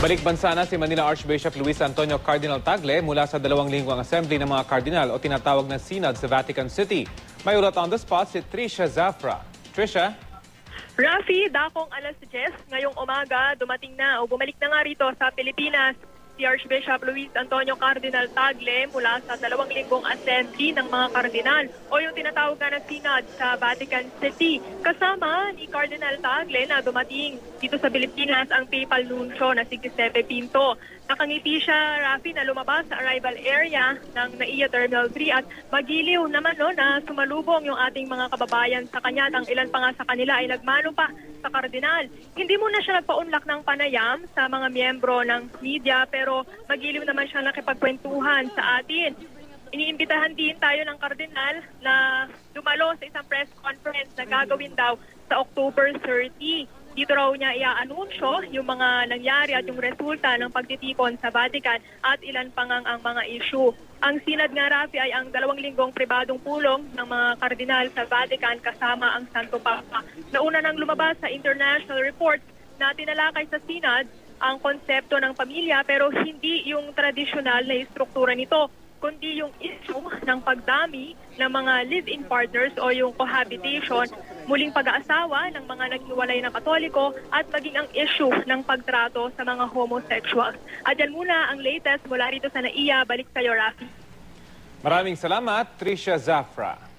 Balik bansa na si Manila Archbishop Luis Antonio Cardinal Tagle mula sa 2 linggong assembly ng mga kardinal o tinatawag na synod sa Vatican City. May ulat on the spot si Trisha Zafra. Trisha? Rafi, dakong alas 10 ngayong umaga, dumating na o bumalik na nga rito sa Pilipinas si Archbishop Luis Antonio Cardinal Tagle mula sa 2 linggong assembly ng mga kardinal o yung tinatawag na synod sa Vatican City. Kasama ni Cardinal Tagle na dumating dito sa Pilipinas ang papal nuncio na si Giuseppe Pinto. Nakangiti siya, Rafi, na lumabas sa arrival area ng NAIA Terminal 3 at magiliw naman na sumalubong yung ating mga kababayan sa kanya at ang ilan pa nga sa kanila ay nagmano pa sa kardinal. Hindi muna siya nagpaunlak ng panayam sa mga miyembro ng media pero magiliw naman siya nakipagkwentuhan sa atin. Iniimbitahan din tayo ng kardinal na dumalo sa isang press conference na gagawin daw sa October 30. Dito raw niya i-anunsyo yung mga nangyari at yung resulta ng pagtitipon sa Vatican at ilan pa ngang ang mga issue. Ang synod nga, Rafi, ay ang 2 linggong pribadong pulong ng mga kardinal sa Vatican kasama ang Santo Papa. Nauna nang lumabas sa international reports na tinalakay sa synod ang konsepto ng pamilya pero hindi yung tradisyonal na istruktura nito, kundi yung issue ng pagdami ng mga live-in partners o yung cohabitation, muling pag-aasawa ng mga naghiwalay na Katoliko at maging ang issue ng pagtrato sa mga homosexuals. At yan muna ang latest mula rito sa NAIA. Balik sa iyo, Rafi. Maraming salamat, Trisha Zafra.